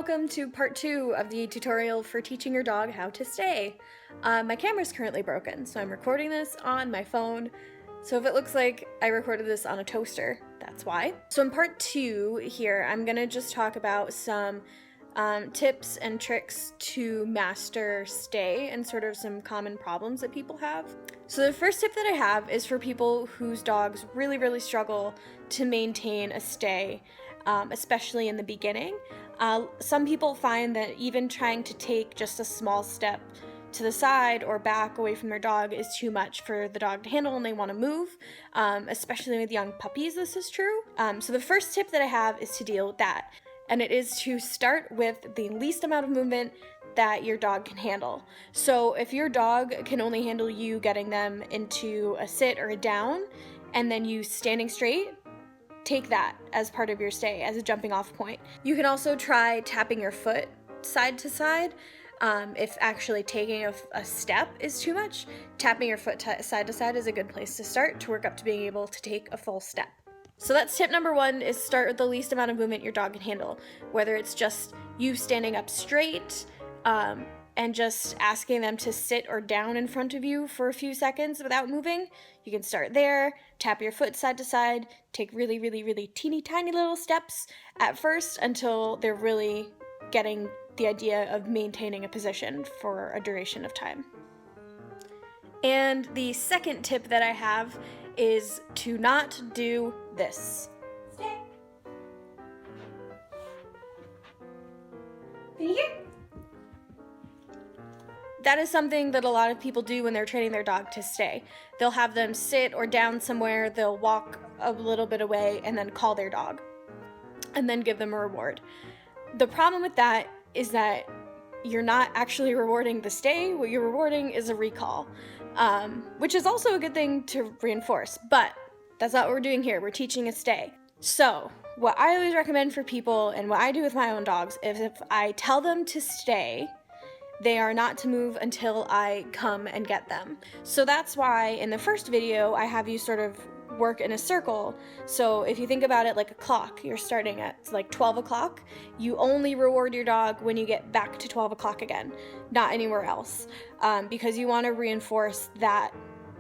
welcome to part 2 of the tutorial for teaching your dog how to stay. My camera's currently broken, so I'm recording this on my phone. So if it looks like I recorded this on a toaster, that's why. So in part 2 here, I'm gonna just talk about some tips and tricks to master stay and sort of some common problems that people have. So the first tip that I have is for people whose dogs really struggle to maintain a stay, especially in the beginning. Some people find that even trying to take just a small step to the side or back away from their dog is too much for the dog to handle and they want to move, especially with young puppies. This is true. So the first tip that I have is to deal with that, and it is to start with the least amount of movement that your dog can handle. So if your dog can only handle you getting them into a sit or a down and then you standing straight, take that as part of your stay, as a jumping off point. You can also try tapping your foot side to side. If actually taking a step is too much, tapping your foot side to side is a good place to start to work up to being able to take a full step. So that's tip number 1, is start with the least amount of movement your dog can handle. Whether it's just you standing up straight, and just asking them to sit or down in front of you for a few seconds without moving, you can start there, tap your foot side to side, take really teeny tiny little steps at first until they're really getting the idea of maintaining a position for a duration of time. And the second tip that I have is to not do this. Stay. Can you hear? That is something that a lot of people do when they're training their dog to stay. They'll have them sit or down somewhere, they'll walk a little bit away and then call their dog and then give them a reward. The problem with that is that you're not actually rewarding the stay. What you're rewarding is a recall, which is also a good thing to reinforce, but that's not what we're doing here. We're teaching a stay. So what I always recommend for people, and what I do with my own dogs, is if I tell them to stay, they are not to move until I come and get them. So that's why in the first video, I have you sort of work in a circle. So if you think about it like a clock, you're starting at like 12 o'clock. You only reward your dog when you get back to 12 o'clock again, not anywhere else, because you want to reinforce that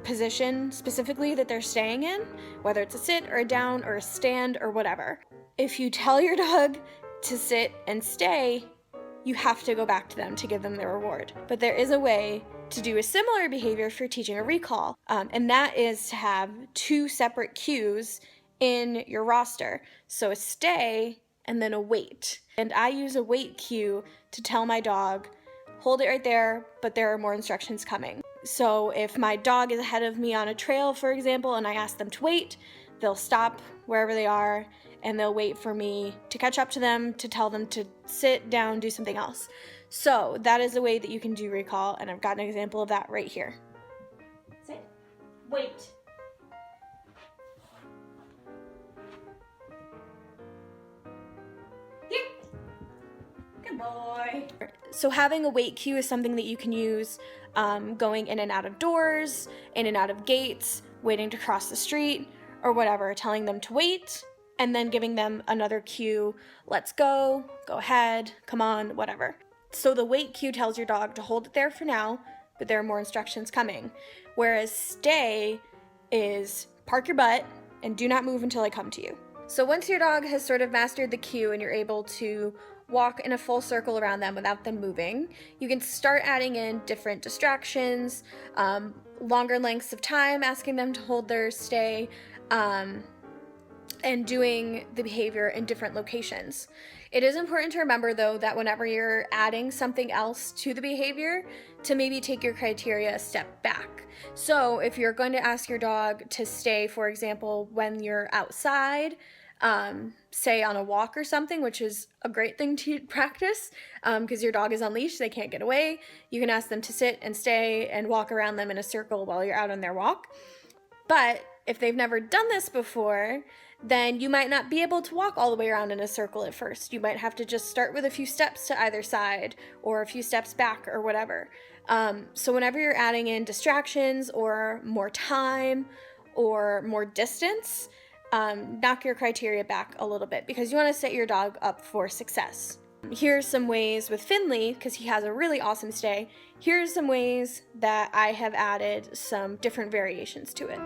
position specifically that they're staying in, whether it's a sit or a down or a stand or whatever. If you tell your dog to sit and stay, you have to go back to them to give them their reward. But there is a way to do a similar behavior for teaching a recall, and that is to have 2 separate cues in your roster. So a stay and then a wait. And I use a wait cue to tell my dog, hold it right there, but there are more instructions coming. So if my dog is ahead of me on a trail, for example, and I ask them to wait, they'll stop wherever they are and they'll wait for me to catch up to them, to tell them to sit down, do something else. So that is a way that you can do recall, and I've got an example of that right here. Sit. Wait. Here. Good boy. So having a wait cue is something that you can use going in and out of doors, in and out of gates, waiting to cross the street, or whatever, telling them to wait, and then giving them another cue, let's go ahead, come on, whatever. So the wait cue tells your dog to hold it there for now, but there are more instructions coming. Whereas stay is park your butt and do not move until I come to you. So once your dog has sort of mastered the cue and you're able to walk in a full circle around them without them moving, you can start adding in different distractions, longer lengths of time, asking them to hold their stay, and doing the behavior in different locations. It is important to remember, though, that whenever you're adding something else to the behavior, to maybe take your criteria a step back. So if you're going to ask your dog to stay, for example, when you're outside, say on a walk or something, which is a great thing to practice because your dog is on leash, they can't get away. You can ask them to sit and stay and walk around them in a circle while you're out on their walk. But if they've never done this before, then you might not be able to walk all the way around in a circle at first. You might have to just start with a few steps to either side or a few steps back or whatever. So whenever you're adding in distractions or more time or more distance, knock your criteria back a little bit because you want to set your dog up for success. Here's some ways with Finley, because he has a really awesome stay. Here's some ways that I have added some different variations to it.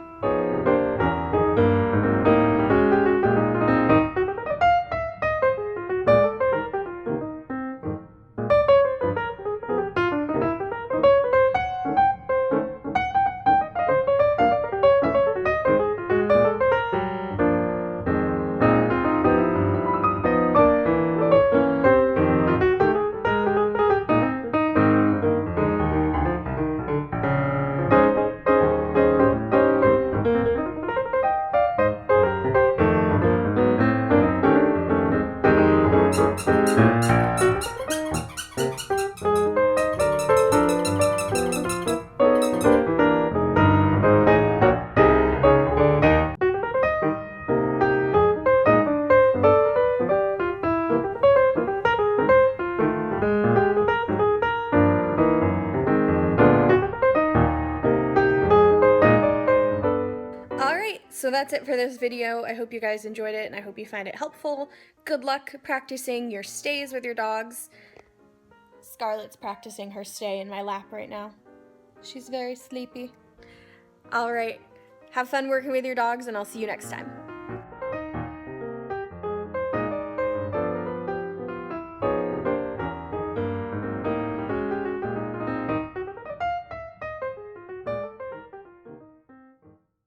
So that's it for this video. I hope you guys enjoyed it and I hope you find it helpful. Good luck practicing your stays with your dogs. Scarlett's practicing her stay in my lap right now. She's very sleepy. All right, have fun working with your dogs and I'll see you next time.